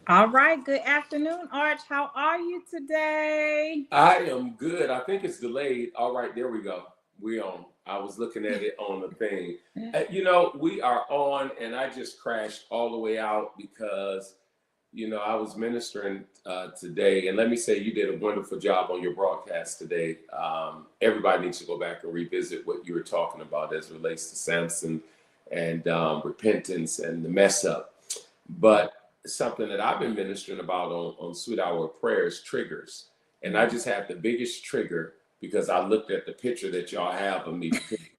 All right. Good afternoon, Arch. How are you today? I am good. I think it's delayed. All right, there we go. We on. I was looking at it on the thing. We are on, and I just crashed all the way out because, I was ministering today, and let me say, you did a wonderful job on your broadcast today. Everybody needs to go back and revisit what you were talking about as it relates to Samson and repentance and the mess up. But something that I've been ministering about on Sweet Hour of Prayer is triggers. And I just had the biggest trigger because I looked at the picture that y'all have of me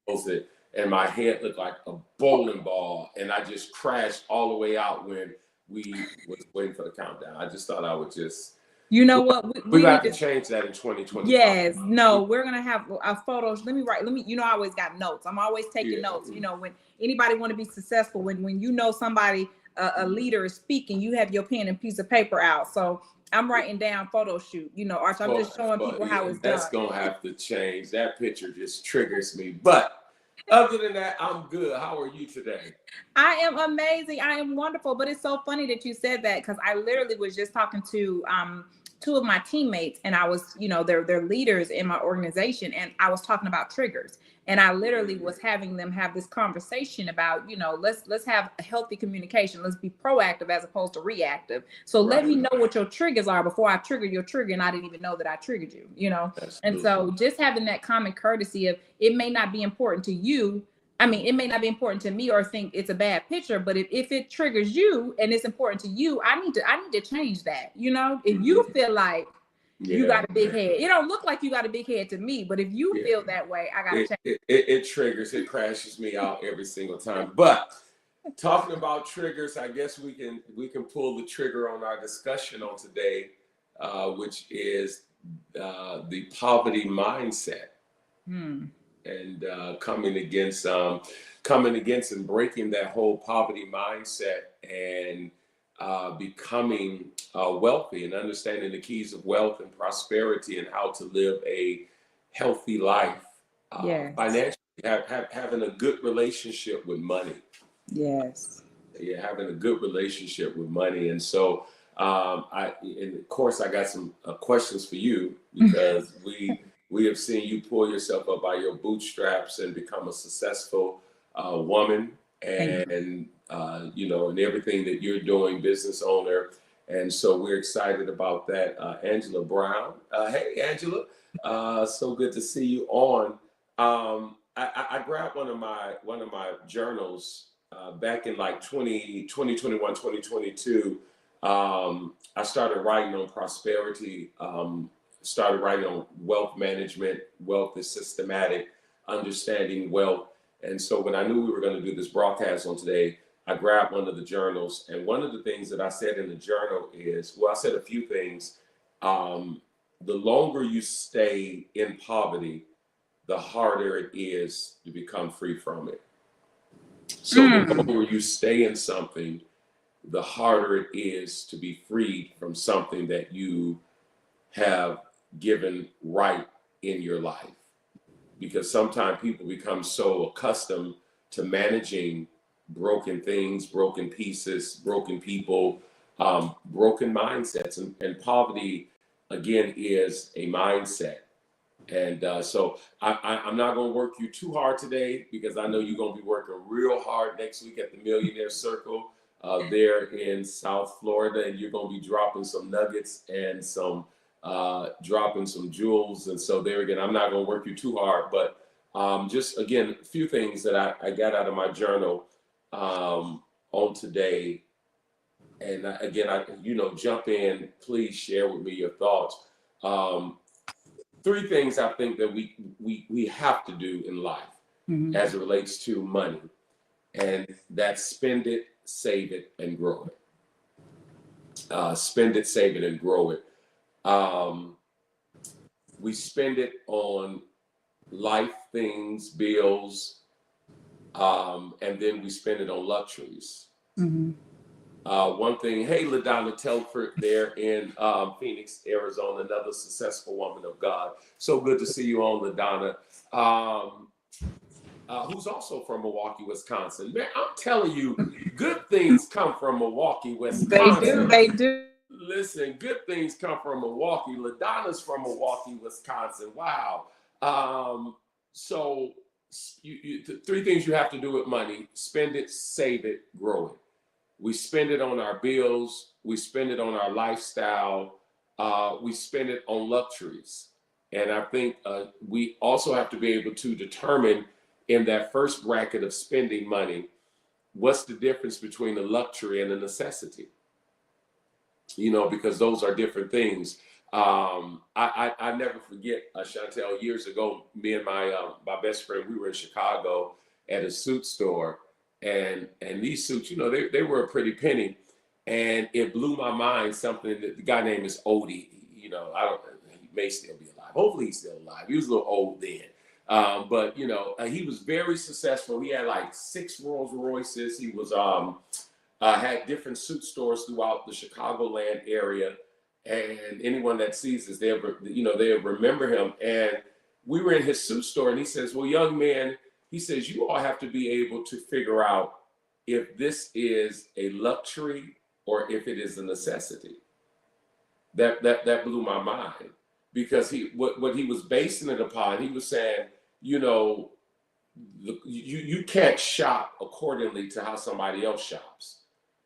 posted, and my head looked like a bowling ball. And I just crashed all the way out when we was waiting for the countdown. I just thought I would just, You know what? we We got need to to. change that in 2025. Yes. No, we're going to have photos. Let me write. I always got notes. I'm always taking Yeah. notes. When anybody want to be successful, when somebody, a leader is speaking, you have your pen and piece of paper out. So I'm writing down photo shoot, Arch. I'm just showing people how Yeah, it's that's done. going to have to change. That picture just triggers me. But other than that, I'm good. How are you today? I am amazing. I am wonderful. But it's so funny that you said that because I literally was just talking to two of my teammates, and I was, they're leaders in my organization, and I was talking about triggers. And I literally was having them have this conversation about, let's have a healthy communication. Let's be proactive as opposed to reactive. So let me Right. know what your triggers are before I trigger your trigger, and I didn't even know that I triggered you. That's And true. so just having that common courtesy of it may not be important to you. I mean, it may not be important to me or think it's a bad picture, but if it triggers you and it's important to you, I need to change that. If you feel like you Yeah. got a big head, it don't look like you got a big head to me, but if you Yeah. feel that way, I gotta It, change. it, it, it triggers, it crashes me out every single time. But talking about triggers, I guess we can pull the trigger on our discussion on today, which is the poverty mindset. Hmm. And coming against and breaking that whole poverty mindset and becoming wealthy and understanding the keys of wealth and prosperity and how to live a healthy life Yes. financially, having a good relationship with money. Yes. Yeah, having a good relationship with money. And so and of course I got some questions for you because we have seen you pull yourself up by your bootstraps and become a successful woman, Thank you. and and everything that you're doing, business owner. And so we're excited about that. Angela Brown, hey Angela, so good to see you on. I grabbed one of my journals back in like 2021, 2022. I started writing on prosperity, started writing on wealth management. Wealth is systematic, understanding wealth. And so when I knew we were going to do this broadcast on today, I grabbed one of the journals. And one of the things that I said in the journal is, well, I said a few things. Um, the longer you stay in poverty, the harder it is to become free from it. So the Mm. longer you stay in something, the harder it is to be freed from something that you have given right in your life. Because sometimes people become so accustomed to managing broken things, broken pieces, broken people, broken mindsets. And poverty, again, is a mindset. And so I'm not going to work you too hard today because I know you're going to be working real hard next week at the Millionaire Circle there in South Florida, and you're going to be dropping some nuggets and some dropping some jewels. And so there again, I'm not going to work you too hard, but just again, a few things that I got out of my journal on today. And again, jump in, please share with me your thoughts. Um, Three things I think that we have to do in life Mhm. as it relates to money, and that's spend it, save it, and grow it. Spend it, save it, and grow it. Um, we spend it on life things, bills, and then we spend it on luxuries. Mhm. One thing, hey, LaDonna Telford there in Phoenix, Arizona, another successful woman of God. So good to see you on, LaDonna. Um, who's also from Milwaukee, Wisconsin. Man, I'm telling you, good things come from Milwaukee, They do. Wisconsin. They do. Listen, good things come from Milwaukee. LaDonna's from Milwaukee, Wisconsin. Wow. So three things you have to do with money: spend it, save it, grow it. We spend it on our bills. We spend it on our lifestyle. We spend it on luxuries. And I think we also have to be able to determine in that first bracket of spending money, what's the difference between a luxury and a necessity? You know, because those are different things. I never forget, Chantel, years ago, me and my best friend, we were in Chicago at a suit store, and these suits, you know, they were a pretty penny, and it blew my mind. Something that the guy name is Odie, you know, I don't, he may still be alive. Hopefully he's still alive. He was a little old then. But you know, he was very successful. He had like 6 Rolls Royces. He was had different suit stores throughout the Chicagoland area, and anyone that sees this, they'll remember him. And we were in his suit store, and he says, "Well, young man," he says, "you all have to be able to figure out if this is a luxury or if it is a necessity." That blew my mind, because what he was basing it upon, he was saying, you know, you can't shop accordingly to how somebody else shops,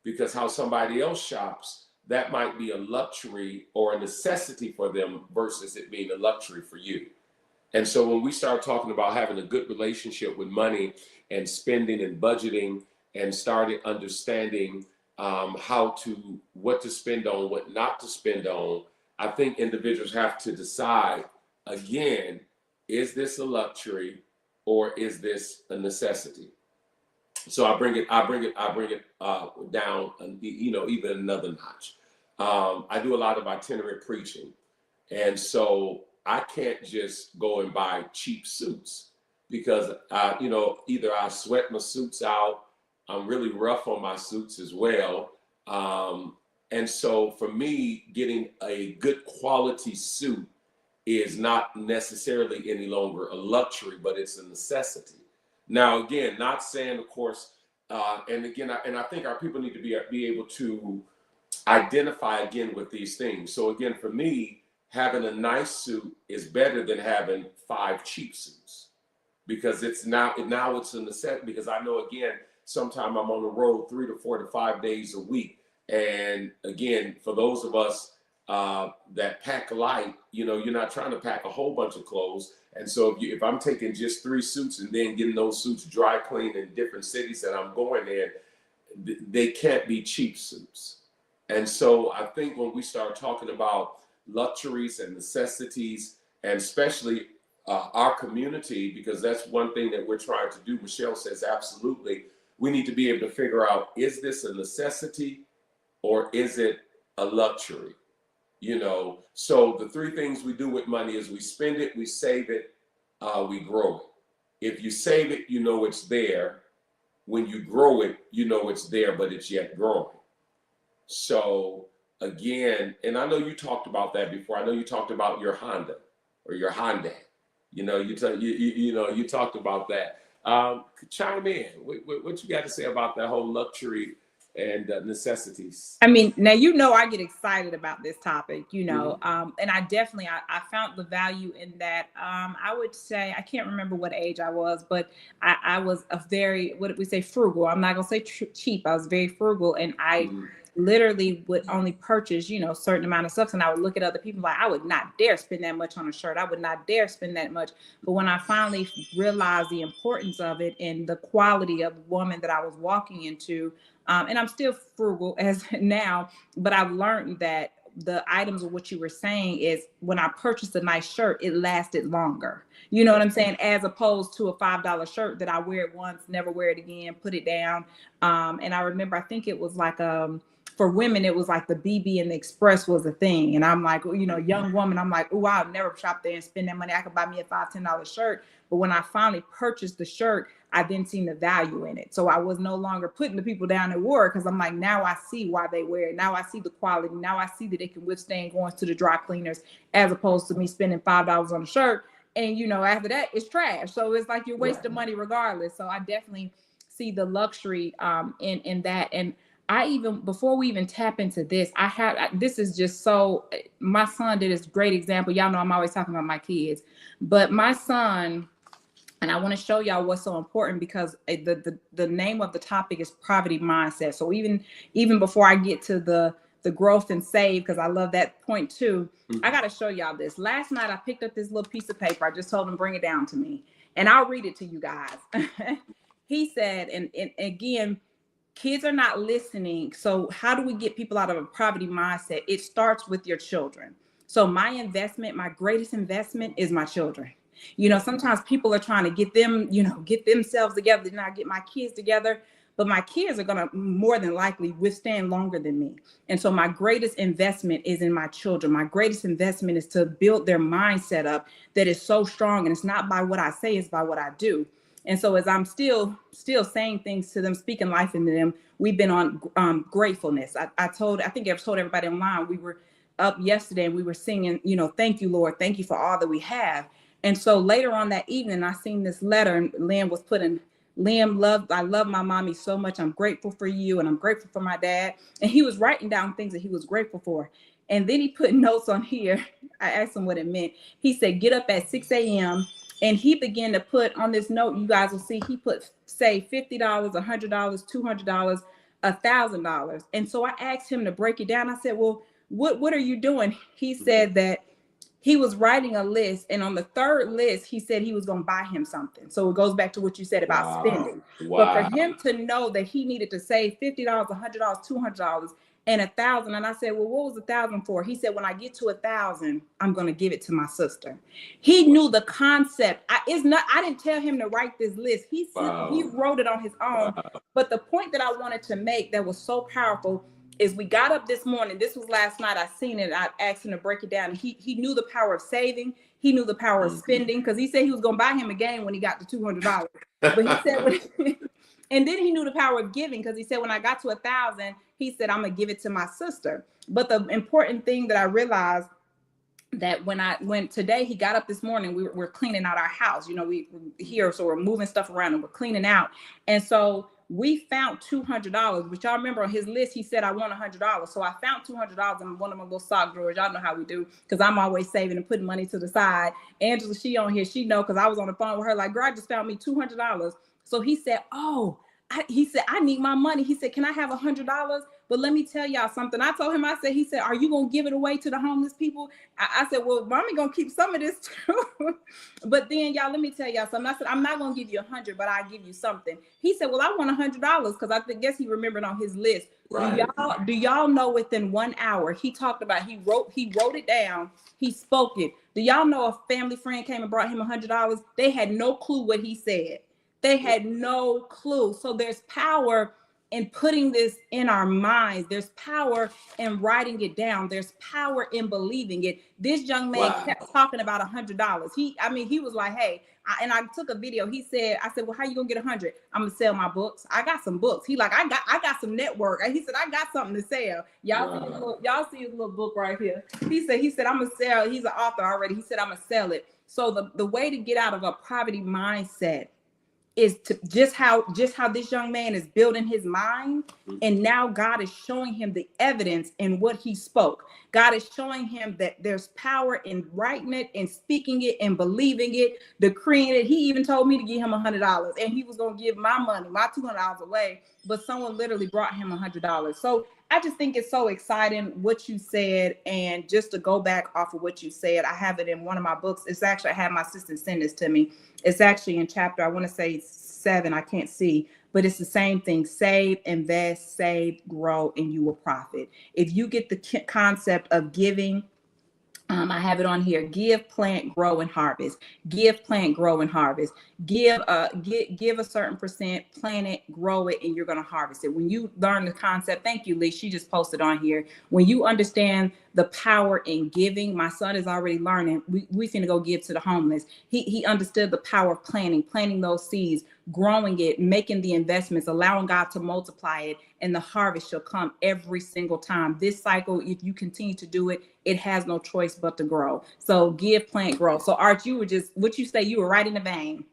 because how somebody else shops, that might be a luxury or a necessity for them versus it being a luxury for you. And so when we start talking about having a good relationship with money and spending and budgeting, and started understanding what to spend on, what not to spend on, I think individuals have to decide again, is this a luxury or is this a necessity? So I bring it down, you know, even another notch. I do a lot of itinerant preaching, and so I can't just go and buy cheap suits, because you know, either I sweat my suits out, I'm really rough on my suits as well. And so for me, getting a good quality suit is not necessarily any longer a luxury, but it's a necessity. Now, again, not saying, of course, and again, I think our people need to be able to identify again with these things. So again, for me, having a nice suit is better than having 5 cheap suits, because it's now it's a necessity. Because I know, again, sometimes I'm on the road 3 to 4 to 5 days a week, and again, for those of us that pack light, you know, you're not trying to pack a whole bunch of clothes. And so if I'm taking just 3 suits and then getting those suits dry cleaned in different cities that I'm going in, they can't be cheap suits. And so I think when we start talking about luxuries and necessities, and especially our community, because that's one thing that we're trying to do, Michelle says absolutely, we need to be able to figure out, is this a necessity or is it a luxury? You know, so the 3 things we do with money is we spend it, we save it, we grow it. If you save it, you know it's there. When you grow it, you know it's there, but it's yet growing. So again, and I know you talked about that before. I know you talked about your Honda or your Hyundai. You know, you talked about that. Chime in. What you got to say about that whole luxury and necessities? I mean, now, you know, I get excited about this topic, you know, and I definitely, I found the value in that. I would say, I can't remember what age I was, but I was a very, what did we say, frugal. I'm not going to say cheap. I was very frugal, and I literally would only purchase, you know, a certain amount of stuff. And I would look at other people like, I would not dare spend that much on a shirt. I would not dare spend that much. But when I finally realized the importance of it and the quality of woman that I was walking into, and I'm still frugal as now, but I've learned that the items of what you were saying is, when I purchased a nice shirt, it lasted longer. You know what I'm saying? As opposed to a $5 shirt that I wear it once, never wear it again, put it down. And I remember, I think it was like, for women, it was like the BB and the Express was a thing. And I'm like, you know, young woman, I'm like, oh, I'll never shop there and spend that money. I could buy me a $5, $10 shirt. But when I finally purchased the shirt, I then seen the value in it. So I was no longer putting the people down that wore it, because I'm like, now I see why they wear it. Now I see the quality. Now I see that it can withstand going to the dry cleaners, as opposed to me spending $5 on a shirt And, after that, it's trash. So it's like you're wasting money regardless. So I definitely see the luxury in that. And I even, before we even tap into this, this is just so, my son did this great example. Y'all know I'm always talking about my kids, but my son, and I want to show y'all what's so important, because the name of the topic is poverty mindset. So even before I get to the growth and save, because I love that point too, I got to show y'all this. Last night I picked up this little piece of paper. I just told him bring it down to me, and I'll read it to you guys. He said, and again, kids are not listening. So how do we get people out of a poverty mindset? It starts with your children. So my greatest investment is my children. Sometimes people are trying to get themselves together, not get my kids together, but my kids are going to more than likely withstand longer than me. And so my greatest investment is in my children. My greatest investment is to build their mindset up that is so strong. And it's not by what I say, it's by what I do. And so as I'm still saying things to them, speaking life into them, we've been on gratefulness. I think I've told everybody online, we were up yesterday and we were singing, thank you, Lord. Thank you for all that we have. And so later on that evening, I seen this letter, and Liam was putting, I love my mommy so much. I'm grateful for you, and I'm grateful for my dad. And he was writing down things that he was grateful for. And then he put notes on here. I asked him what it meant. He said, get up at 6 a.m. And he began to put on this note, you guys will see, he put, say, $50, $100, $200, $1,000. And so I asked him to break it down. I said, well, what are you doing? He said that he was writing a list, and on the third list, he said he was going to buy him something. So it goes back to what you said about spending. But for him to know that he needed to save $50, $100, $200, and $1,000. And I said, well, what was $1,000 for? He said, when I get to 1,000, I'm going to give it to my sister. He knew the concept. I didn't tell him to write this list. He wrote it on his own. But the point that I wanted to make that was so powerful is we got up this morning. This was last night. I seen it. I asked him to break it down. He knew the power of saving. He knew the power of spending, because he said he was going to buy him a game when he got to $200. But he said, and then he knew the power of giving, because he said, when I got to 1,000, he said, I'm going to give it to my sister. But the important thing that I realized, that when today he got up this morning, we're cleaning out our house. We here, so we're moving stuff around and we're cleaning out. And so we found $200, which y'all remember on his list, he said, I want $100. So I found $200 in one of my little sock drawers. Y'all know how we do, because I'm always saving and putting money to the side. Angela, she on here, she know, because I was on the phone with her, like, girl, I just found me $200. So he said, he said, I need my money. He said, can I have $100? But let me tell y'all something. I told him, he said, are you going to give it away to the homeless people? I said, well, mommy going to keep some of this too. But then y'all, let me tell y'all something. I said, I'm not going to give you 100, but I'll give you something. He said, well, I want $100, because I guess he remembered on his list. Right. Do y'all know within 1 hour, he talked about, he wrote it down. He spoke it. Do y'all know a family friend came and brought him $100? They had no clue what he said. They had no clue. So there's power in putting this in our minds. There's power in writing it down. There's power in believing it. This young man kept talking about $100. He was like, hey, and I took a video. I said, well, how you gonna get 100? I'm gonna sell my books. I got some books. He like, I got some network. And he said, I got something to sell. Y'all see his little book right here. He said, I'm gonna sell. He's an author already. He said, I'm gonna sell it. So the way to get out of a poverty mindset is to just how this young man is building his mind. And now God is showing him the evidence in what he spoke. God is showing him that there's power in writing it and speaking it and believing it, decreeing it. He even told me to give him $100, and he was going to give my money, my $200 away, but someone literally brought him $100. So I just think it's so exciting what you said. And just to go back off of what you said, I have it in one of my books. It's actually, I had my assistant send this to me. It's actually in chapter, I want to say 7, I can't see, but it's the same thing. Save, invest, save, grow, and you will profit. If you get the concept of giving, I have it on here. Give, plant, grow, and harvest. Give, plant, grow, and harvest. Give a certain percent, plant it, grow it, and you're going to harvest it. When you learn the concept, thank you, Lee. She just posted on here. When you understand the power in giving, my son is already learning. We finna go give to the homeless. He understood the power of planting those seeds, growing it, making the investments, allowing God to multiply it, and the harvest shall come every single time. This cycle, if you continue to do it, it has no choice but to grow. So give, plant, grow. So Art, you were just, what you say, you were right in the vein.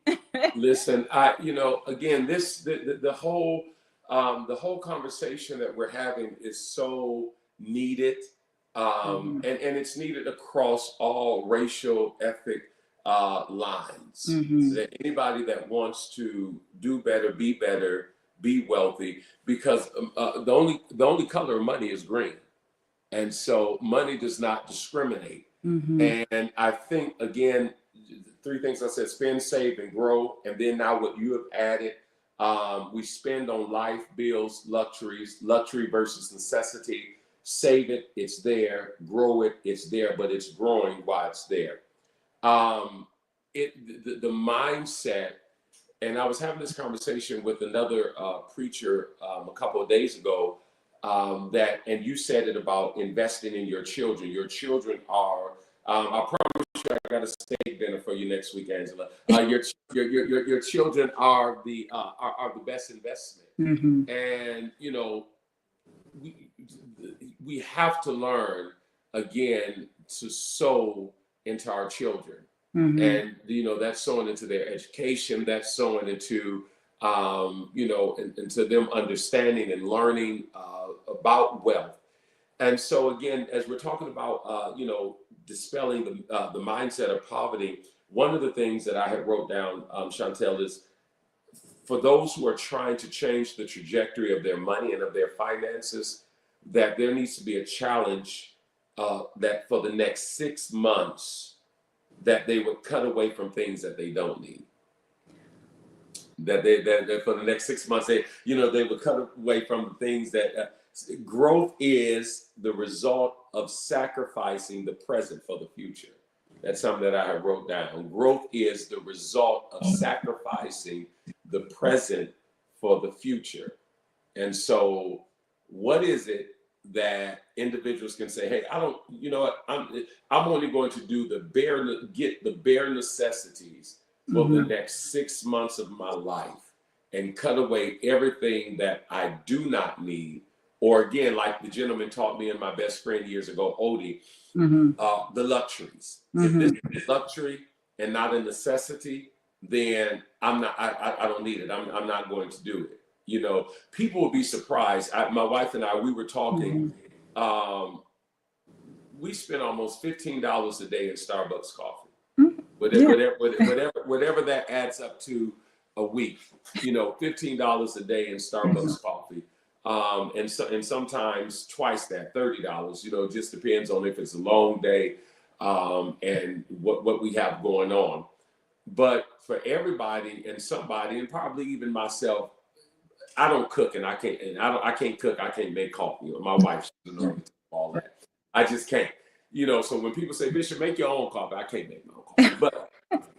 Listen, again, the whole conversation that we're having is so needed, and it's needed across all racial, ethnic lines. That anybody that wants to do better, be wealthy, because the only color of money is green, and so money does not discriminate. And I think, again, three things I said: spend, save, and grow. And then now what you have added, we spend on life, bills, luxury versus necessity. Save it, it's there. Grow it, it's there, but it's growing while it's there. The mindset, and I was having this conversation with another preacher a couple of days ago, and you said it about investing in your children. Your children are, I promise you, I got a steak dinner for you next week, Angela. Your children are the best investment, and we have to learn again to sow into our children, and that's sowing into their education, that's sowing into into them understanding and learning about wealth. And so again, as we're talking about dispelling the mindset of poverty, one of the things that I had wrote down, Chantel, is for those who are trying to change the trajectory of their money and of their finances, that there needs to be a challenge that for the next 6 months, that they would cut away from things that they don't need. That for the next 6 months, they would cut away from the things that growth is the result of sacrificing the present for the future. That's something that I have wrote down. Growth is the result of sacrificing the present for the future. And so what is it that individuals can say, hey, I don't, I'm only going to do get the bare necessities for the next 6 months of my life and cut away everything that I do not need. Or again, like the gentleman taught me and my best friend years ago, Odie, the luxuries. If this is luxury and not a necessity, then I don't need it. I'm not going to do it. People will be surprised. My wife and I, we were talking, we spend almost $15 a day in Starbucks coffee. Whatever that adds up to a week, $15 a day in Starbucks coffee. And sometimes twice that, $30, it just depends on if it's a long day, and what we have going on. But for everybody and somebody, and probably even myself, I don't cook and I can't cook. I can't make coffee. My wife doesn't know all that. I just can't. So when people say, Bishop, make your own coffee, I can't make my own coffee. But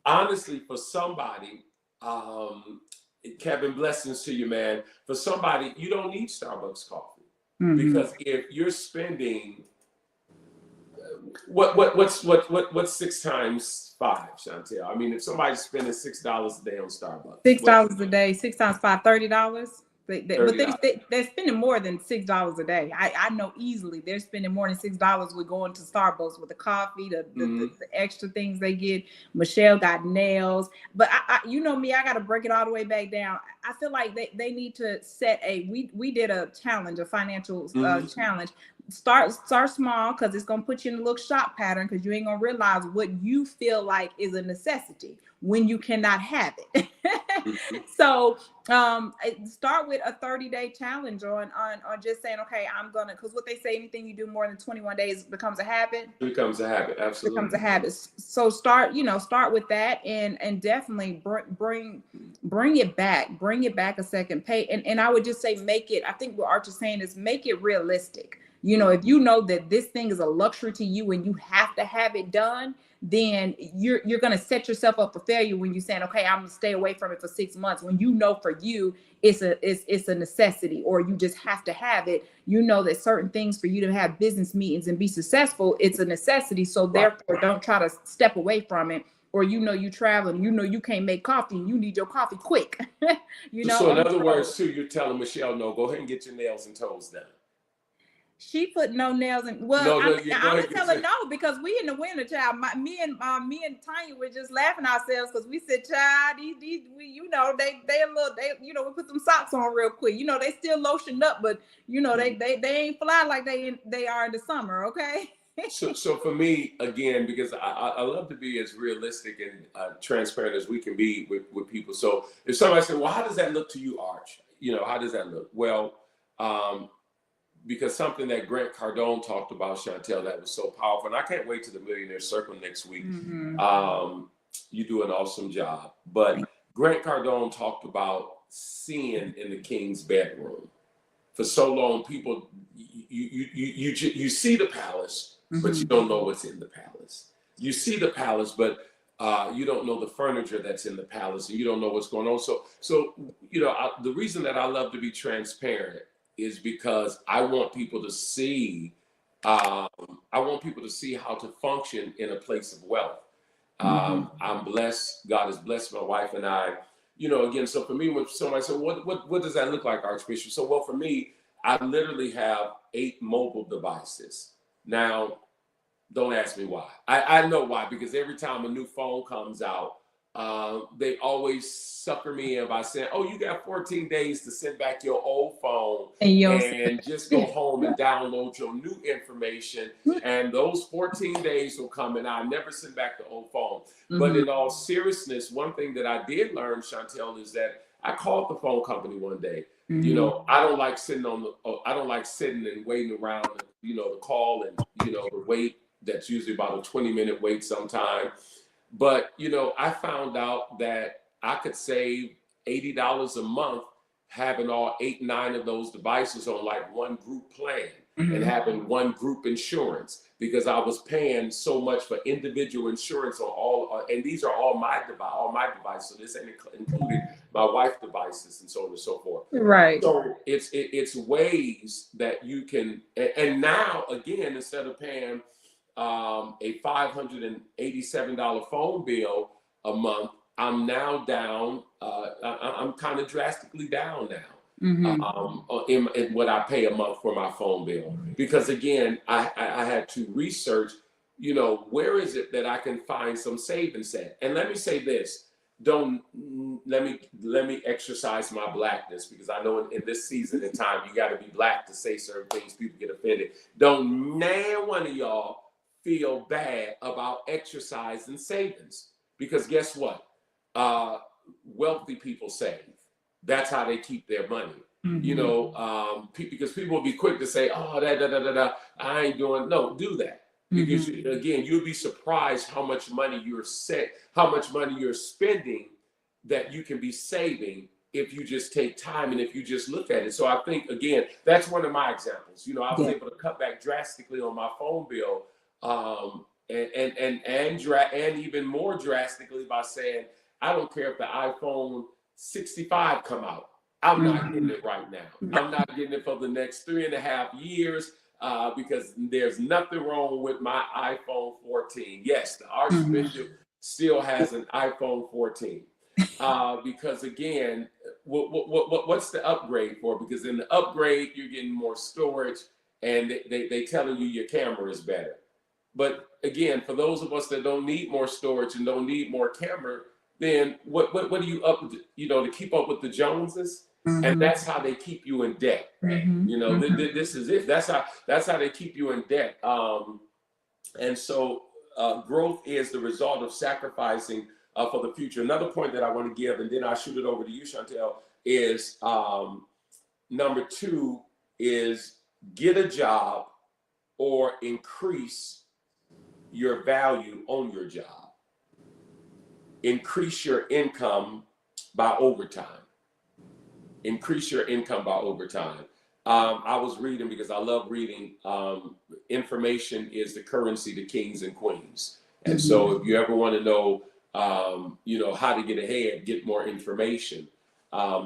honestly, for somebody, Kevin, blessings to you, man. For somebody, you don't need Starbucks coffee, because if you're spending what's 6 times 5, Chantel? I mean, if somebody's spending $6 a day on Starbucks, $6 a day, 6 times 5, $30. But they're spending more than $6 a day. I know easily they're spending more than $6 with going to Starbucks with the coffee, the extra things they get. Michelle got nails, but I me, I got to break it all the way back down. I feel like they need to set we did a challenge, a financial challenge. Start small, because it's gonna put you in a little shop pattern, because you ain't gonna realize what you feel like is a necessity when you cannot have it. So start with a 30-day challenge on just saying, okay, I'm gonna, because what they say, anything you do more than 21 days becomes a habit. Becomes a habit, absolutely. Becomes a habit. So start with that, and definitely bring it back a second. And I would just say, make it, I think what Arch is saying is make it realistic. If you know that this thing is a luxury to you and you have to have it done, then you're going to set yourself up for failure when you're saying, okay, I'm going to stay away from it for 6 months. When for you, it's a necessity, or you just have to have it. That certain things for you to have business meetings and be successful, it's a necessity. So therefore, don't try to step away from it or you traveling, you can't make coffee and you need your coffee quick. So in other words, too, you're telling Michelle, no, go ahead and get your nails and toes done. She put no nails in. Well, No, I'm gonna tell her your... no, because we in the winter, child. Me and Tanya were just laughing ourselves because we said, child, these they a little, we put some socks on real quick. They still lotioned up, but they ain't fly like they are in the summer. Okay. So for me, again, because I love to be as realistic and transparent as we can be with people. So if somebody said, well, how does that look to you, Arch? How does that look? Well, because something that Grant Cardone talked about, Chantel, that was so powerful. And I can't wait to the Millionaire Circle next week. You do an awesome job. But Grant Cardone talked about seeing in the king's bedroom. For so long, people, you see the palace, but you don't know what's in the palace. You see the palace, but you don't know the furniture that's in the palace, and you don't know what's going on. So the reason that I love to be transparent is because I want people to see. I want people to see how to function in a place of wealth. I'm blessed. God has blessed my wife and I. Again, so for me, when somebody said, what does that look like, Archbishop? So, well, for me, I literally have 8 mobile devices. Now, don't ask me why. I know why, because every time a new phone comes out, they always sucker me in by saying, oh, you got 14 days to send back your old phone and just go home and download your new information. And those 14 days will come and I'll never send back the old phone. But in all seriousness, one thing that I did learn, Chantel, is that I called the phone company one day. I don't like sitting and waiting around, the call and, the wait. That's usually about a 20-minute wait sometime. But, I found out that I could save $80 a month having all 8, 9 of those devices on like one group plan and having one group insurance, because I was paying so much for individual insurance on all, and these are all my devices. So this ain't including my wife's devices and so on and so forth. Right. So it's ways that you can, and now again, instead of paying a $587 phone bill a month, I'm now down. I'm kind of drastically down now in what I pay a month for my phone bill, because again, I had to research, where is it that I can find some savings at? And let me say this. Don't let me exercise my blackness, because I know in this season and time you got to be black to say certain things. People get offended. Don't nan one of y'all feel bad about exercising savings, because guess what? Wealthy people save. That's how they keep their money. Because people will be quick to say, oh, I ain't doing. No, do that. Because you'll be surprised how much money you're spending that you can be saving if you just take time and if you just look at it. So I think, again, that's one of my examples. I was able to cut back drastically on my phone bill, and even more drastically by saying, I don't care if the iPhone 65 come out. I'm not getting it right now. I'm not getting it for the next 3.5 years. Because there's nothing wrong with my iPhone 14. Yes, the Archbishop still has an iPhone 14. Because again, what's the upgrade for? Because in the upgrade, you're getting more storage, and they telling you your camera is better. But again, for those of us that don't need more storage and don't need more camera, then what do you up to keep up with the Joneses? And that's how they keep you in debt. This is it. That's how they keep you in debt. And so growth is the result of sacrificing for the future. Another point that I want to give, and then I'll shoot it over to you, Chantel, is number 2 is get a job or increase your value on your job. Increase your income by overtime. Increase your income by overtime. I was reading, because I love reading, information is the currency to kings and queens. And so if you ever want to know, how to get ahead, get more information.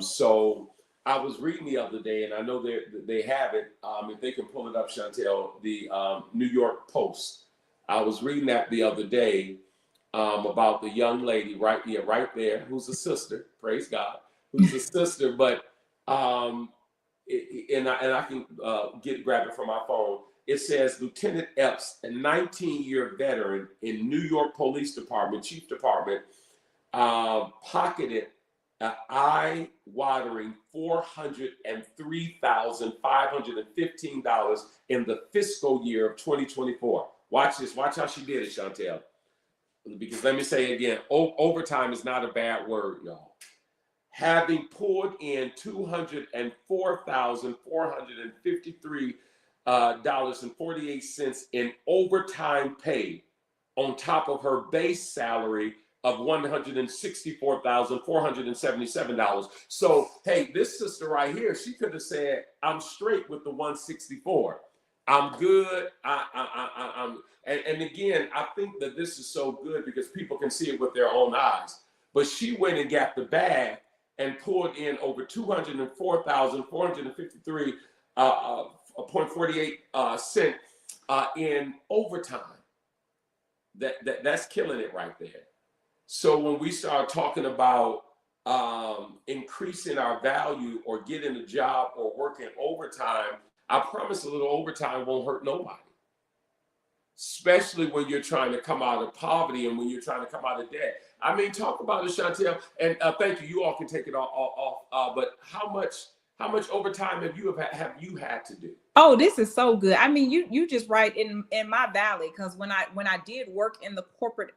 So I was reading the other day, and I know they have it, if they can pull it up, Chantel, the New York Post. I was reading that the other day, about the young lady right there, who's a sister, praise God, who's a sister, but and I can grab it from my phone. It says Lieutenant Epps, a 19-year veteran in New York Police Department, Chief Department, pocketed an eye-watering $403,515 in the fiscal year of 2024. Watch this. Watch how she did it, Chantel. Because let me say again, overtime is not a bad word, y'all. Having poured in $204,453.48 in overtime pay on top of her base salary of $164,477. So, hey, this sister right here, she could have said, I'm straight with the 164. I'm good. And again, I think that this is so good because people can see it with their own eyes. But she went and got the bag and poured in over $204,453.48 in overtime. That's killing it right there. So when we start talking about increasing our value or getting a job or working overtime, I promise a little overtime won't hurt nobody. Especially when you're trying to come out of poverty and when you're trying to come out of debt. I mean, talk about it, Chantel. And thank you. You all can take it off. But how much overtime have you had to do? Oh, this is so good. I mean, you just right in my valley, because when I did work in the corporate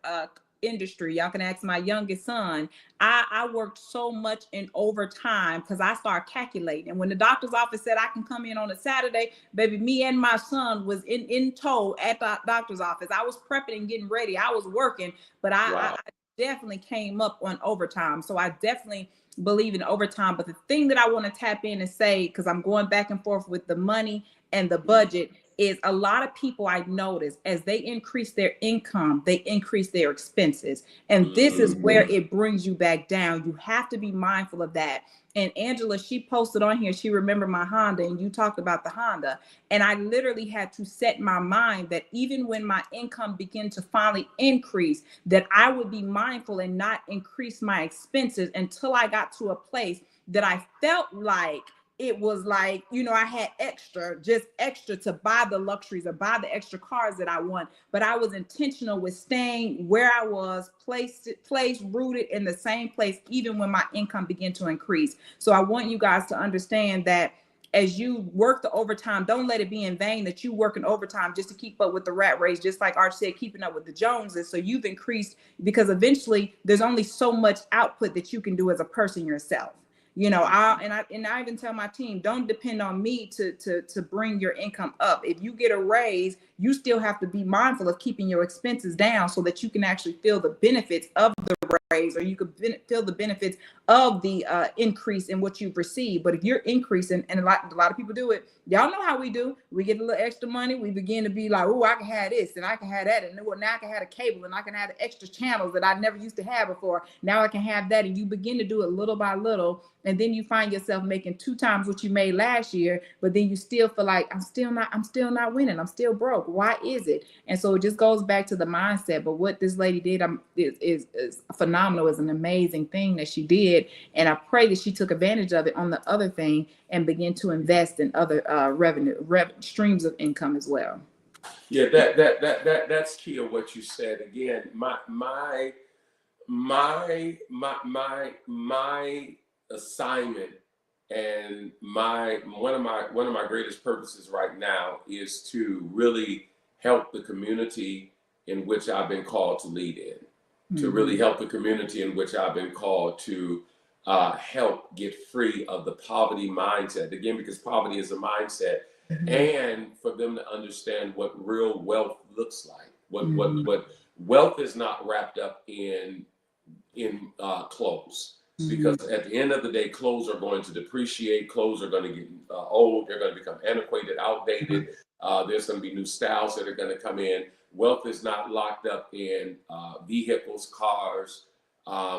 industry, y'all can ask my youngest son, I worked so much in overtime because I started calculating. And when the doctor's office said I can come in on a Saturday, baby, me and my son was in tow at the doctor's office. I was prepping and getting ready. I was working, but I definitely came up on overtime. So I definitely believe in overtime. But the thing that I want to tap in and say, because I'm going back and forth with the money and the budget, is a lot of people I notice as they increase their income, they increase their expenses. And this is where it brings you back down. You have to be mindful of that. And Angela, she posted on here, she remembered my Honda, and you talked about the Honda. And I literally had to set my mind that even when my income began to finally increase, that I would be mindful and not increase my expenses until I got to a place that I felt like it was like, I had extra to buy the luxuries or buy the extra cars that I want. But I was intentional with staying where I was, placed, rooted in the same place, even when my income began to increase. So I want you guys to understand that as you work the overtime, don't let it be in vain that you working overtime just to keep up with the rat race, just like Arch said, keeping up with the Joneses. So you've increased, because eventually there's only so much output that you can do as a person yourself. I even tell my team, don't depend on me to bring your income up. If you get a raise, you still have to be mindful of keeping your expenses down so that you can actually feel the benefits of the raise, or you could feel the benefits of the increase in what you've received. But if you're increasing, and a lot of people do it, y'all know how we do. We get a little extra money, we begin to be like, oh, I can have this and I can have that, and now I can have a cable and I can have the extra channels that I never used to have before. Now I can have that, and you begin to do it little by little, and then you find yourself making 2 times what you made last year. But then you still feel like I'm still not winning. I'm still broke. Why is it? And so it just goes back to the mindset. But what this lady did is phenomenal. It's an amazing thing that she did, and I pray that she took advantage of it on the other thing and begin to invest in other revenue streams of income as well. Yeah, that's key of what you said. Again, my assignment and one of my greatest purposes right now is to really help the community in which I've been called to lead in, to really help the community in which I've been called to help get free of the poverty mindset. Again, because poverty is a mindset, and for them to understand what real wealth looks like. What wealth is not wrapped up in clothes. Because at the end of the day, clothes are going to depreciate. Clothes are going to get old. They're going to become antiquated, outdated. There's going to be new styles that are going to come in. Wealth is not locked up in vehicles, cars,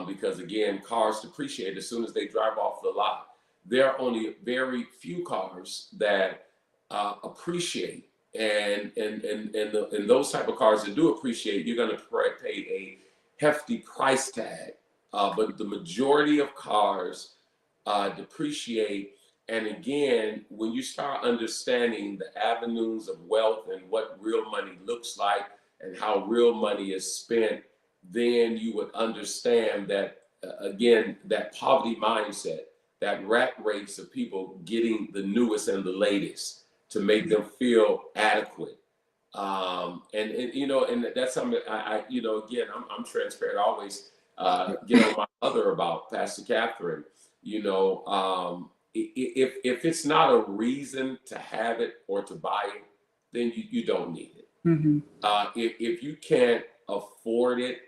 because again, cars depreciate as soon as they drive off the lot. There are only very few cars that appreciate, and those type of cars that do appreciate, you're going to pay hefty price tag. But the majority of cars depreciate. And again, when you start understanding the avenues of wealth and what real money looks like and how real money is spent, then you would understand that, again, that poverty mindset, that rat race of people getting the newest and the latest to make them feel adequate. And you know, and that's something I you know, again, I'm transparent. I always get on my mother about Pastor Catherine. You know, if it's not a reason to have it or to buy it, then you don't need it. Mm-hmm. If you can't afford it,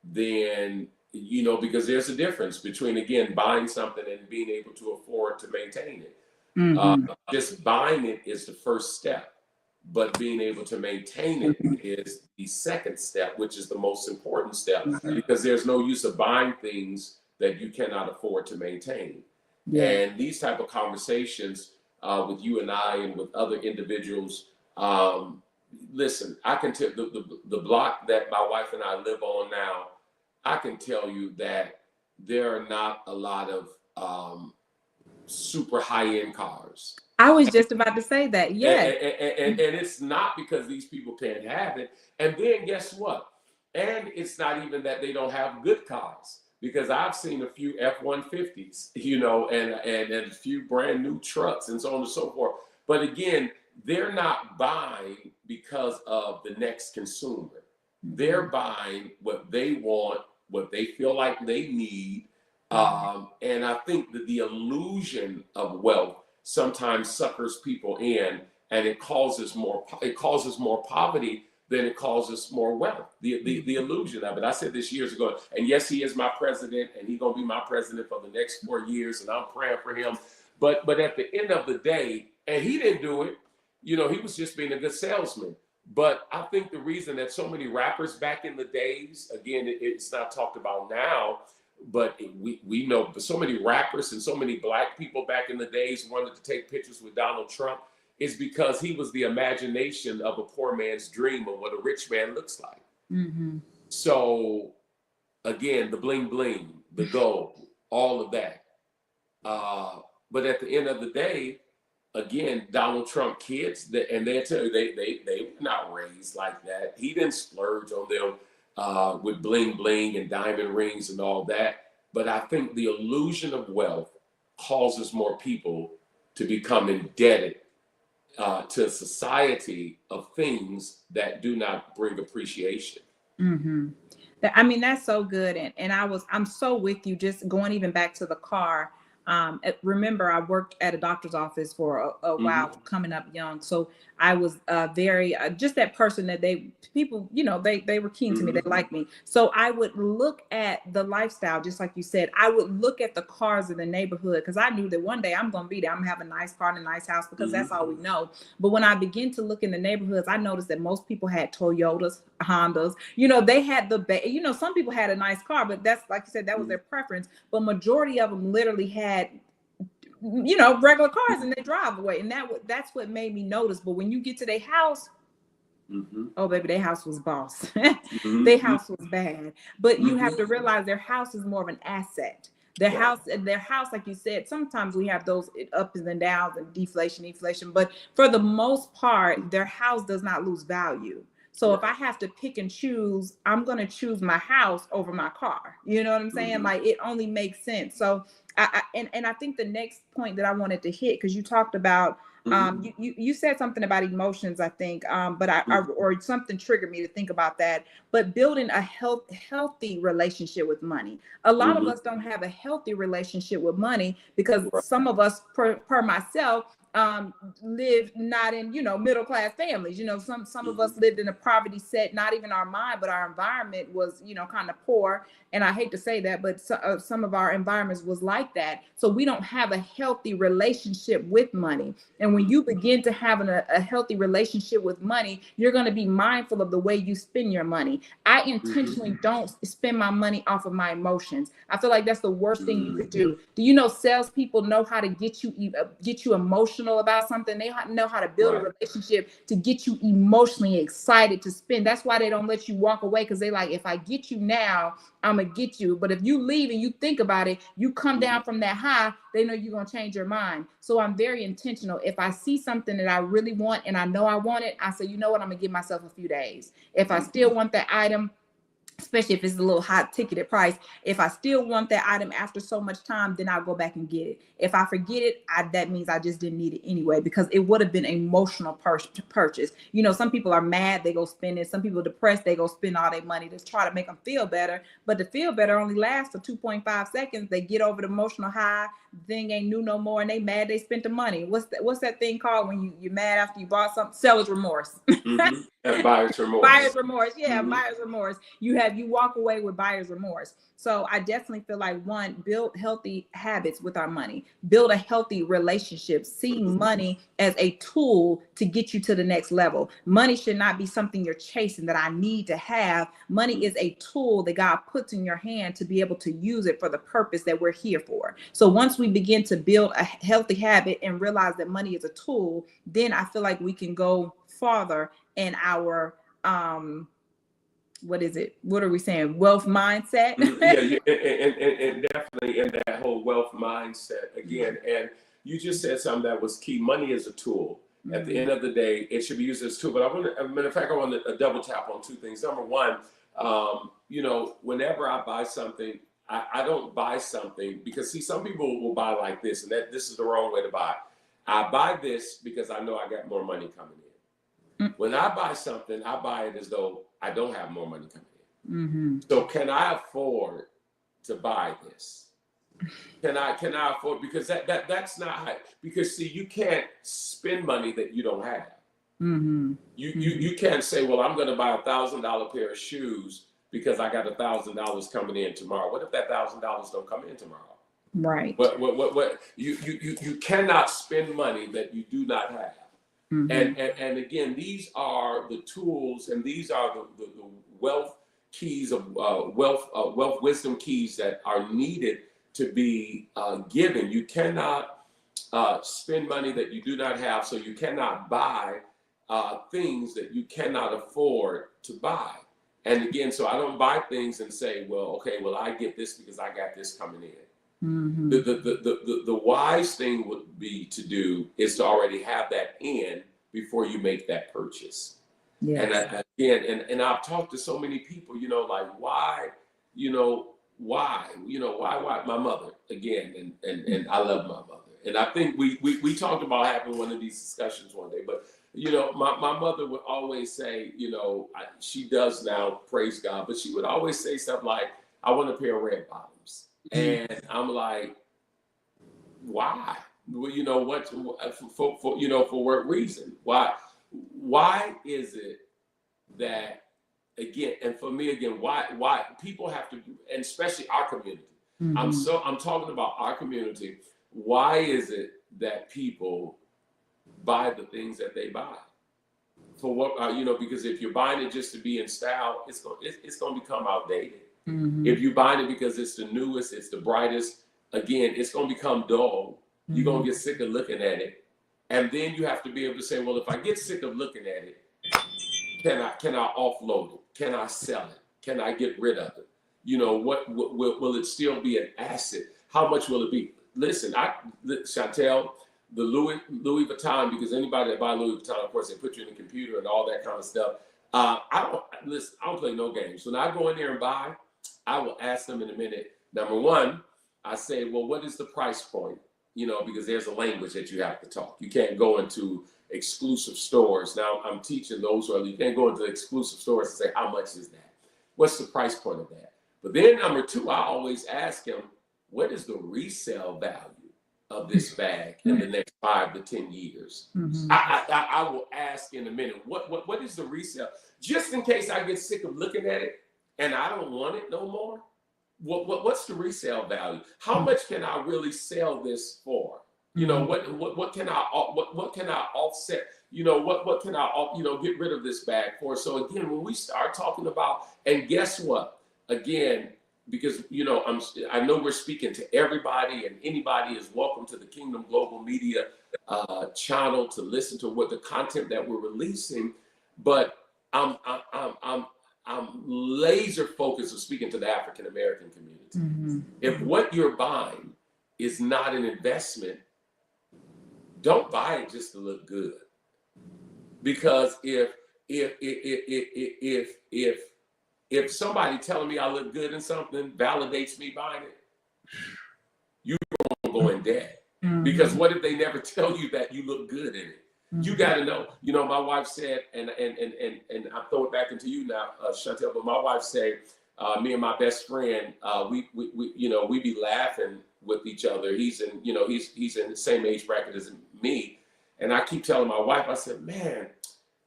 then, you know, because there's a difference between, again, buying something and being able to afford to maintain it. Mm-hmm. Just buying it is the first step, but being able to maintain it is the second step, which is the most important step, because there's no use of buying things that you cannot afford to maintain. Yeah. And these type of conversations with you and I and with other individuals, listen, I can tell the block that my wife and I live on now, I can tell you that there are not a lot of super high-end cars. I was just about to say that. Yeah. And it's not because these people can't have it. And then guess what? And it's not even that they don't have good cars, because I've seen a few F-150s, you know, and a few brand new trucks and so on and so forth. But again, they're not buying because of the next consumer. They're buying what they want, what they feel like they need. And I think that the illusion of wealth sometimes suckers people in, and it causes more poverty than it causes more wealth. The illusion of it. I said this years ago, and yes, he is my president, and he's gonna be my president for the next 4 years, and I'm praying for him. But at the end of the day, and he didn't do it, you know, he was just being a good salesman. But I think the reason that so many rappers back in the days, again, it's not talked about now, but we know, but so many rappers and so many black people back in the days wanted to take pictures with Donald Trump, is because he was the imagination of a poor man's dream of what a rich man looks like. Mm-hmm. So again, the bling bling, the gold, all of that. But at the end of the day, again, Donald Trump kids, and they tell you they were not raised like that. He didn't splurge on them with bling bling and diamond rings and all that. But I think the illusion of wealth causes more people to become indebted to a society of things that do not bring appreciation. Mm-hmm. I mean, that's so good. And I'm so with you, just going even back to the car. Remember, I worked at a doctor's office for a while, coming up young. So I was very, just that person that people, you know, they were keen to me. They liked me. So I would look at the lifestyle, just like you said. I would look at the cars in the neighborhood, because I knew that one day I'm going to be there. I'm going to have a nice car and a nice house, because that's all we know. But when I begin to look in the neighborhoods, I noticed that most people had Toyotas, Hondas. You know, they had you know, some people had a nice car, but that's, like you said, that was their preference. But majority of them literally had, you know, regular cars in their driveway, and that's what made me notice. But when you get to their house, oh baby, their house was boss. Their house was bad. But you have to realize their house is more of an asset. Their house, like you said, sometimes we have those ups and downs and deflation. But for the most part, their house does not lose value. So if I have to pick and choose, I'm going to choose my house over my car. You know what I'm saying? Like, it only makes sense. So I think the next point that I wanted to hit, because you talked about, you said something about emotions, I think, but or something triggered me to think about that. But building a healthy relationship with money. A lot of us don't have a healthy relationship with money, because some of us, per myself, live not in, you know, middle class families. You know, some of us lived in a poverty set, not even our mind, but our environment was, you know, kind of poor. And I hate to say that, but some of our environments was like that. So we don't have a healthy relationship with money. And when you begin to have a healthy relationship with money, you're going to be mindful of the way you spend your money. I intentionally don't spend my money off of my emotions. I feel like that's the worst thing you could do. Do you know salespeople know how to get you emotional emotional about something. They know how to build a Right. relationship to get you emotionally excited to spend. That's why they don't let you walk away, because they like, if I get you now, I'm gonna get you. But if you leave and you think about it, you come down from that high, they know you're gonna change your mind. So I'm very intentional. If I see something that I really want and I know I want it, I say, you know what, I'm gonna give myself a few days. If I still want that item, especially if it's a little high ticketed price, if I still want that item after so much time, then I'll go back and get it. If I forget it, that means I just didn't need it anyway, because it would have been an emotional purchase. You know, some people are mad, they go spend it. Some people are depressed, they go spend all their money to try to make them feel better. But the feel better only lasts for 2.5 seconds. They get over the emotional high, the thing ain't new no more, and they mad they spent the money. What's that thing called when you're mad after you bought something? Seller's remorse. And buyer's remorse. Buyer's remorse. Yeah, buyer's remorse. You walk away with buyer's remorse. So I definitely feel like, one, build healthy habits with our money, build a healthy relationship, see money as a tool to get you to the next level. Money should not be something you're chasing that I need to have. Money is a tool that God puts in your hand to be able to use it for the purpose that we're here for. So once we begin to build a healthy habit and realize that money is a tool, then I feel like we can go farther in our what is it? What are we saying? Wealth mindset. Yeah, and definitely in that whole wealth mindset again. And you just said something that was key. Money is a tool. At the end of the day, it should be used as a tool. But as a matter of fact, I want to double tap on two things. Number one, you know, whenever I buy something, I don't buy something because, see, some people will buy like this, and this is the wrong way to buy. I buy this because I know I got more money coming in. When I buy something, I buy it as though I don't have more money coming in. So can I afford to buy this? Can I afford? Because that's not how, because see, you can't spend money that you don't have. You can't say, well, I'm going to buy $1,000 pair of shoes because I got $1,000 coming in tomorrow. What if that $1,000 don't come in tomorrow? Right. What you cannot spend money that you do not have. And again, these are the tools, and these are the wealth keys of wealth wisdom keys that are needed to be given. You cannot spend money that you do not have, so you cannot buy things that you cannot afford to buy. And again, so I don't buy things and say, well, okay, well, I get this because I got this coming in. The wise thing would be to do is to already have that in before you make that purchase. Yes. And I've talked to so many people, you know, like, why my mother again, and I love my mother. And I think we talked about having one of these discussions one day, but you know, my mother would always say, you know, she does now, praise God, but she would always say stuff like, I want a pair of red bottoms. And I'm like, why? Well, you know what? For you know, for what reason? Why is it that, again, and for me again, why people have to, and especially our community. I'm talking about our community. Why is it that people buy the things that they buy? For what, you know, because if you're buying it just to be in style, it's going to become outdated. If you're buying it because it's the newest, it's the brightest, again, it's going to become dull. You're going to get sick of looking at it. And then you have to be able to say, well, if I get sick of looking at it, can I offload it? Can I sell it? Can I get rid of it? You know, will it still be an asset? How much will it be? Listen, Chantel, the Louis Vuitton, because anybody that buy Louis Vuitton, of course, they put you in the computer and all that kind of stuff. I don't play no games. When I go in there and buy, I will ask them in a minute. Number one, I say, well, what is the price point? You know, because there's a language that you have to talk. You can't go into exclusive stores. Now, I'm teaching those who you can't go into exclusive stores and say, how much is that? What's the price point of that? But then number two, I always ask them, what is the resale value of this bag in the next 5 to 10 years? I will ask in a minute, what is the resale? Just in case I get sick of looking at it and I don't want it no more. What's the resale value? How much can I really sell this for? You know, what can I offset? You know, what can I get rid of this bag for? So again, when we start talking about, and guess what? Again, because I know we're speaking to everybody, and anybody is welcome to the Kingdom Global Media channel to listen to what the content that we're releasing. But I'm laser focused on speaking to the African American community. Mm-hmm. If what you're buying is not an investment, don't buy it just to look good. Because if somebody telling me I look good in something validates me buying it, you're gonna go in debt. Mm-hmm. Because what if they never tell you that you look good in it? Mm-hmm. You got to know. My wife said, and I throw it back into you now, Chantel. But my wife said, me and my best friend, we be laughing with each other. He's in the same age bracket as me, and I keep telling my wife, I said, man,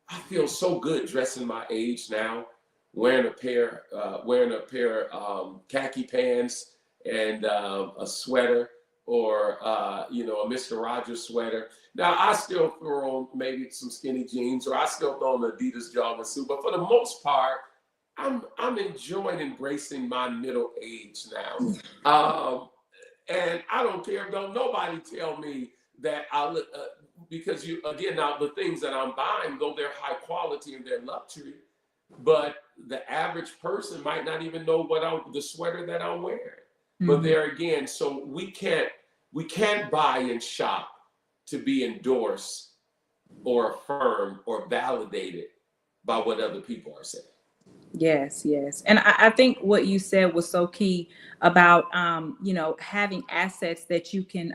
I feel so good dressing my age now, wearing a pair of khaki pants and a sweater, or a Mr. Rogers sweater. Now I still throw on maybe some skinny jeans, or I still throw on an Adidas jogging suit, but for the most part, I'm enjoying embracing my middle age now. And I don't care, don't nobody tell me that I look, because now the things that I'm buying, though they're high quality and they're luxury, but the average person might not even know the sweater that I'm wearing. Mm-hmm. But there again, so we can't buy and shop to be endorsed or affirmed or validated by what other people are saying. Yes. And I think what you said was so key about, having assets that you can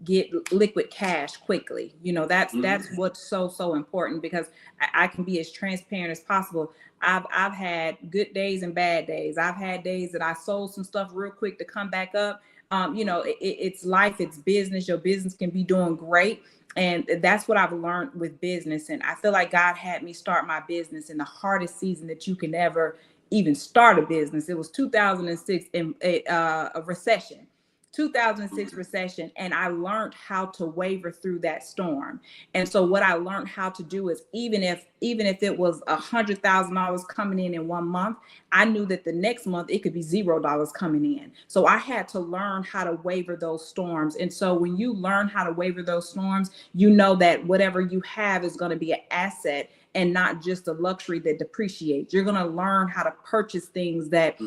get liquid cash quickly. That's what's so important, because I can be as transparent as possible. I've had good days and bad days. I've had days that I sold some stuff real quick to come back up. It's life, it's business. Your business can be doing great. And that's what I've learned with business. And I feel like God had me start my business in the hardest season that you can ever even start a business. It was 2006 in a recession. 2006 recession, and I learned how to waver through that storm. And so what I learned how to do is, even if it was $100,000 coming in 1 month, I knew that the next month it could be $0 coming in. So I had to learn how to waver those storms. And so when you learn how to waver those storms, you know that whatever you have is going to be an asset and not just a luxury that depreciates. You're going to learn how to purchase things that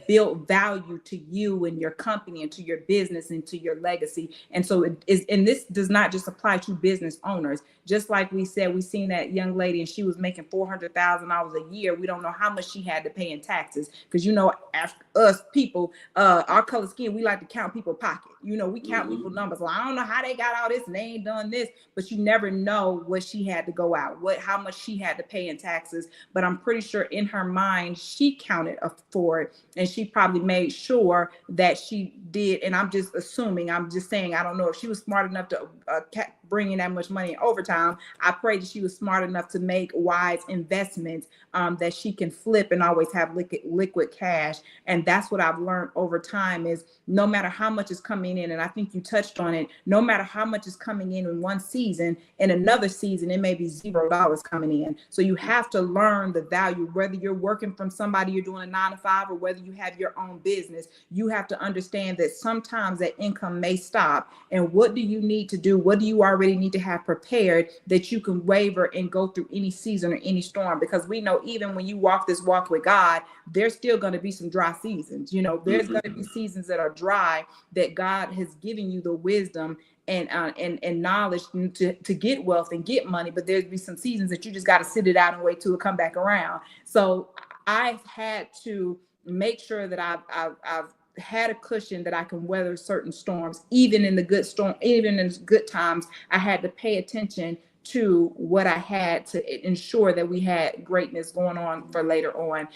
build value to you and your company and to your business and to your legacy. And so and this does not just apply to business owners. Just like we said, we seen that young lady and she was making $400,000 a year. We don't know how much she had to pay in taxes, because us people, our color skin, we like to count people's pocket. We count people's numbers. Well, I don't know how they got all this and they ain't done this, but you never know what she had to go out, how much she had to pay in taxes. But I'm pretty sure in her mind, she counted for it, and she probably made sure that she did. And I'm just assuming, I'm just saying, I don't know if she was smart enough to bring in that much money in overtime. I pray that she was smart enough to make wise investments that she can flip and always have liquid cash. And that's what I've learned over time, is no matter how much is coming in, and I think you touched on it, no matter how much is coming in one season, in another season, it may be $0 coming in. So you have to learn the value, whether you're working from somebody, you're doing a 9-to-5, or whether you have your own business. You have to understand that sometimes that income may stop. And what do you need to do? What do you already need to have prepared that you can waver and go through any season or any storm? Because we know even when you walk this walk with God, there's still going to be some dry seasons. There's going to be seasons that are dry, that God has given you the wisdom and knowledge to get wealth and get money. But there'd be some seasons that you just got to sit it out and wait till it come back around. So I've had to make sure that I've had a cushion that I can weather certain storms. Even in the good times, I had to pay attention to what I had to ensure that we had greatness going on for later on.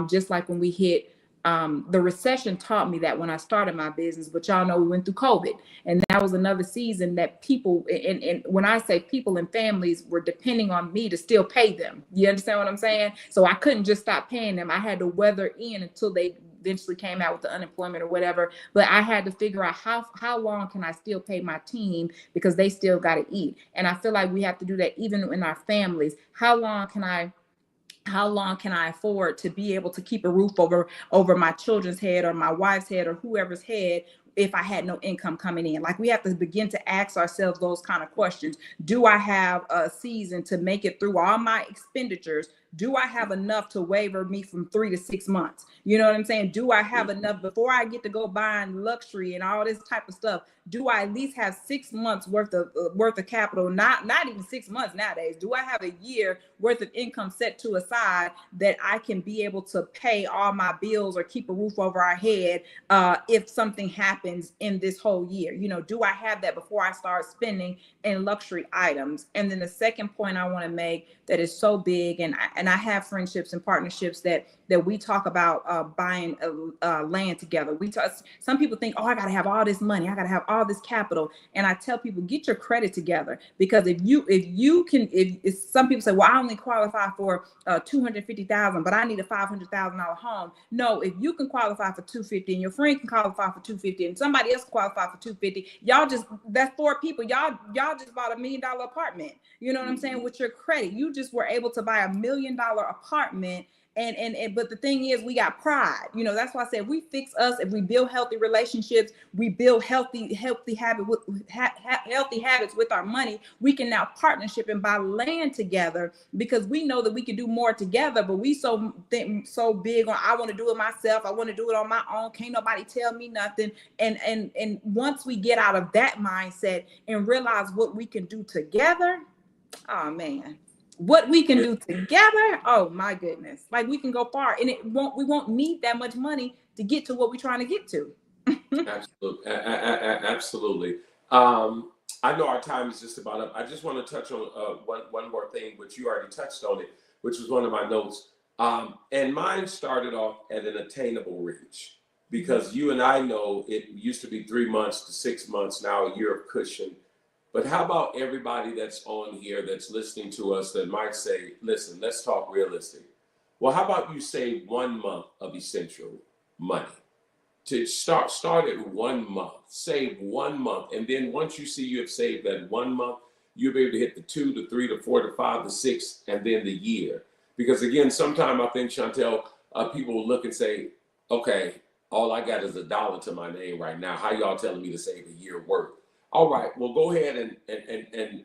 Just like when we hit the recession, taught me that when I started my business. But y'all know we went through COVID, and that was another season that people, and when I say people and families, were depending on me to still pay them. You understand what I'm saying? So I couldn't just stop paying them. I had to weather in until they eventually came out with the unemployment or whatever. But I had to figure out how long can I still pay my team, because they still got to eat. And I feel like we have to do that even in our families. How long can I how long can I afford to be able to keep a roof over my children's head or my wife's head or whoever's head if I had no income coming in? Like, we have to begin to ask ourselves those kind of questions. Do I have a season to make it through all my expenditures? Do I have enough to waiver me from 3 to 6 months? You know what I'm saying? Do I have enough before I get to go buying luxury and all this type of stuff? Do I at least have 6 months worth of capital? Not even 6 months nowadays. Do I have a year worth of income set to aside that I can be able to pay all my bills or keep a roof over our head if something happens in this whole year? You know, do I have that before I start spending in luxury items? And then the second point I want to make that is so big, and I have friendships and partnerships that we talk about buying land together. Some people think, oh, I got to have all this money, I got to have all this capital, and I tell people, get your credit together, because if some people say, well, I only qualify for $250,000, but I need a $500,000 home. No, if you can qualify for $250 and your friend can qualify for $250 and somebody else qualify for $250, that's 4 people. Y'all just bought $1 million apartment. You know what I'm saying? With your credit, you just were able to buy $1 million apartment. And but the thing is, we got pride. You know, that's why I said, if we fix us, if we build healthy relationships, we build healthy habits with our money, we can now partnership and buy land together, because we know that we can do more together. But we so big on, I want to do it myself, I want to do it on my own, can't nobody tell me nothing. And once we get out of that mindset and realize what we can do together, oh man, what we can do together, oh my goodness, like, we can go far, and we won't need that much money to get to what we're trying to get to. Absolutely. Absolutely. I know our time is just about up. I just want to touch on one more thing, which you already touched on it, which was one of my notes. And mine started off at an attainable reach, because you and I know it used to be 3 months to 6 months, now a year of cushion. But how about everybody that's on here that's listening to us that might say, listen, let's talk realistic. Well, how about you save 1 month of essential money? To start at 1 month, save 1 month. And then once you see you have saved that 1 month, you'll be able to hit the 2 to 3 to 4 to 5 to 6, and then the year. Because again, sometimes I think, Chantel, people will look and say, okay, all I got is $1 to my name right now. How y'all telling me to save a year worth? All right, well, go ahead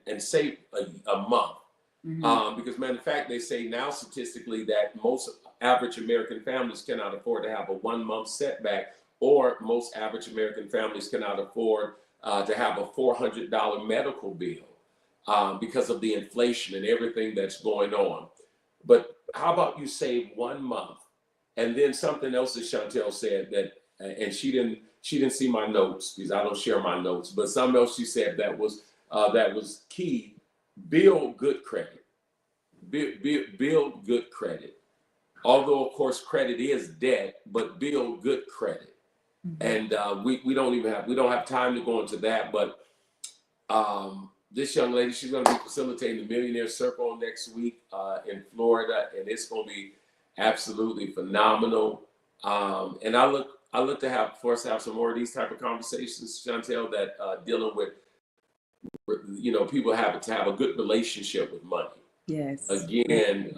and save a month. Mm-hmm. Because matter of fact, they say now statistically that most average American families cannot afford to have a 1 month setback, or most average American families cannot afford to have a $400 medical bill because of the inflation and everything that's going on. But how about you save 1 month? And then something else that Chantel said, that, and she didn't see my notes because I don't share my notes, but something else she said that was key: build good credit. Build good credit. Although of course credit is debt, but build good credit. Mm-hmm. And we don't have time to go into that, but this young lady, she's going to be facilitating the Millionaire Circle next week in Florida, and it's going to be absolutely phenomenal. And I look to have some more of these type of conversations, Chantel, that dealing with, you know, people have to have a good relationship with money. Yes. Again,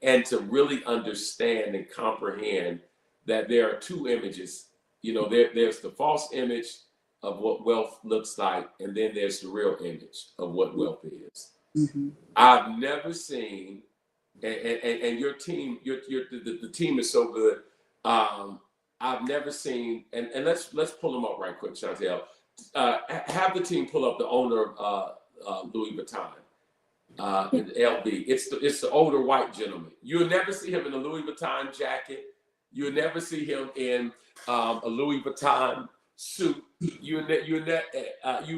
and to really understand and comprehend that there are two images. You know, there's the false image of what wealth looks like, and then there's the real image of what wealth is. Mm-hmm. I've never seen, and your team, the team is so good. I've never seen, and let's pull them up right quick, Chantel. Have the team pull up the owner of Louis Vuitton, LB. It's the older white gentleman. You'll never see him in a Louis Vuitton jacket. You'll never see him in a Louis Vuitton suit. You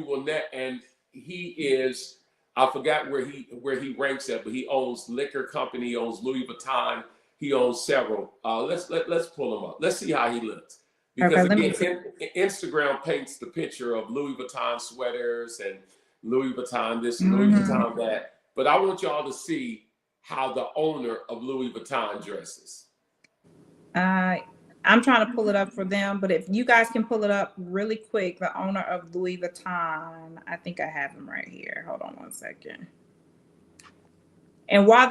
will net, and he is. I forgot where he ranks at, but he owns liquor company, he owns Louis Vuitton, he owns several. Let's pull him up. Let's see how he looks. Because again, Instagram paints the picture of Louis Vuitton sweaters and Louis Vuitton this, mm-hmm. Louis Vuitton that. But I want y'all to see how the owner of Louis Vuitton dresses. I'm trying to pull it up for them, but if you guys can pull it up really quick, the owner of Louis Vuitton, I think I have him right here. Hold on one second. And while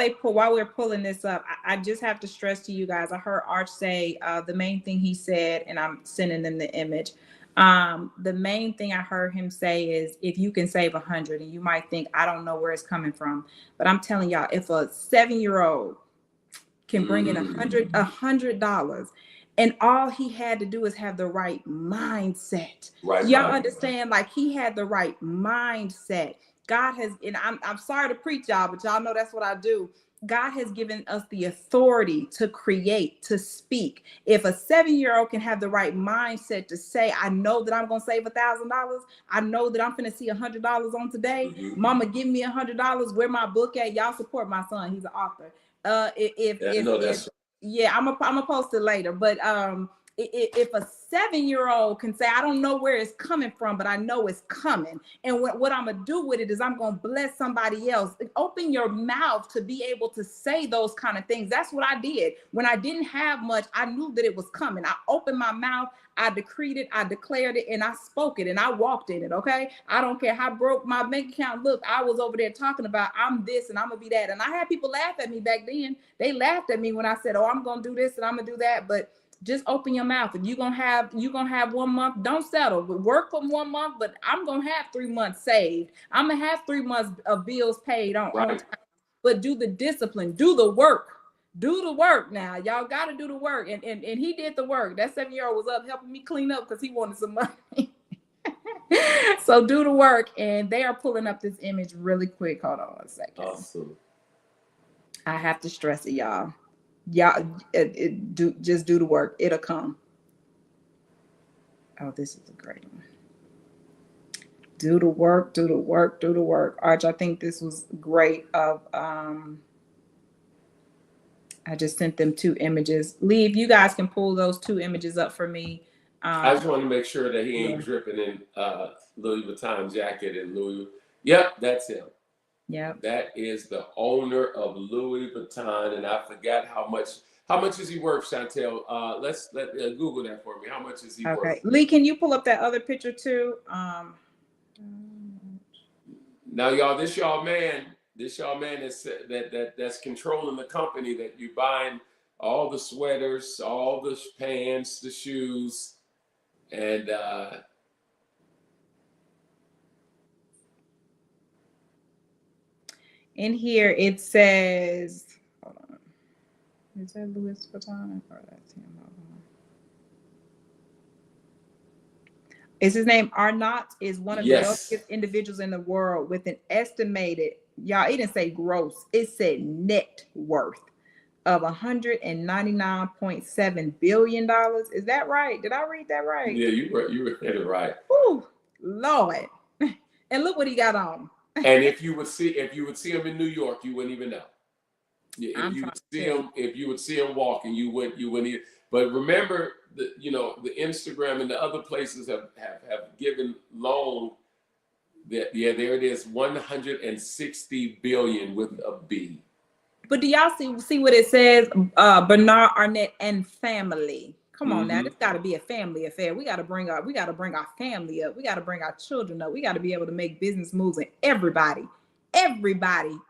we're pulling this up, I just have to stress to you guys, I heard Arch say the main thing he said, and I'm sending them the image. The main thing I heard him say is, if you can save 100, and you might think, I don't know where it's coming from, but I'm telling y'all, if a 7-year-old can bring in $100, and all he had to do is have the right mindset. Right. Y'all understand? Like, he had the right mindset. God has, and I'm sorry to preach, y'all, but y'all know that's what I do. God has given us the authority to create, to speak. If a 7-year-old can have the right mindset to say, I know that I'm going to save $1,000. I know that I'm going to see $100 on today. Mama, give me $100. Where my book at? Y'all support my son. He's an author. Yeah, I'm gonna post it later. But if a 7-year-old can say, I don't know where it's coming from, but I know it's coming, and what I'm gonna do with it is I'm gonna bless somebody else. Open your mouth to be able to say those kind of things. That's what I did when I didn't have much. I knew that it was coming. I opened my mouth, I decreed it, I declared it, and I spoke it, and I walked in it. Okay, I don't care how broke my bank account looked. I was over there talking about, I'm this and I'm gonna be that. And I had people laugh at me back then. They laughed at me when I said, oh, I'm gonna do this and I'm gonna do that. But just open your mouth. If you're gonna have 1 month, don't settle. Work for 1 month, but I'm gonna have 3 months saved. I'm gonna have 3 months of bills paid on time. But do the discipline, do the work. Do the work now. Y'all got to do the work. And he did the work. That 7-year-old was up helping me clean up because he wanted some money. So do the work. And they are pulling up this image really quick. Hold on a second. Awesome. I have to stress it, y'all. Y'all just do the work. It'll come. Oh, this is a great one. Do the work, do the work, do the work. Arch, I think this was great. I just sent them 2 images. Lee, if you guys can pull those 2 images up for me. I just want to make sure that he ain't dripping in Louis Vuitton jacket and Louis. Yep, that's him. Yeah, that is the owner of Louis Vuitton, and I forgot how much is he worth, Chantel? Let's Google that for me. How much is he worth? Okay, Lee, can you pull up that other picture too? Now, y'all, this y'all man that's controlling the company, that you buying all the sweaters, all the pants, the shoes, and in here it says, hold on, is that Louis Vuitton? Or that's him? Is his name Arnott? Is one of the wealthiest individuals in the world with an estimated, y'all, it didn't say gross, it said net worth of $199.7 billion. Is that right? Did I read that right? Yeah, you read it right. Whew, Lord. And look what he got on. And if you would see him in New York, you wouldn't even know. If you would see him walking, you wouldn't even. But remember, the Instagram and the other places have given loan. That there it is, 160 billion with a B. But do y'all see what it says? Bernard Arnett and family. Come on now, this got to be a family affair. We got to bring our family up. We got to bring our children up. We got to be able to make business moves, and everybody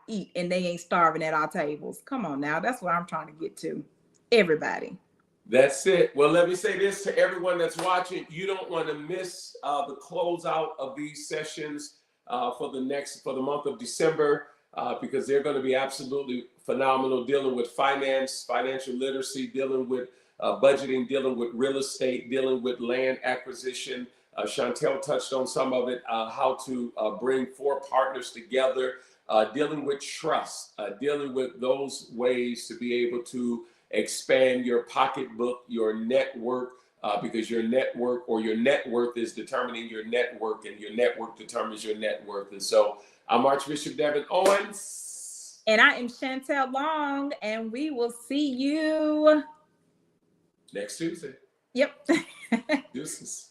eat, and they ain't starving at our tables. Come on now, that's what I'm trying to get to. Everybody. That's it. Well, let me say this to everyone that's watching. You don't want to miss the closeout of these sessions for the month of December, because they're going to be absolutely phenomenal, dealing with finance, financial literacy, dealing with budgeting, dealing with real estate, dealing with land acquisition. Chantel touched on some of it, how to bring 4 partners together, dealing with trust, dealing with those ways to be able to expand your pocketbook, your network, because your network or your net worth is determining your network, and your network determines your net worth. And so I'm Archbishop Devin Owens. And I am Chantel Long, and we will see you next Tuesday. Yep. Deuces.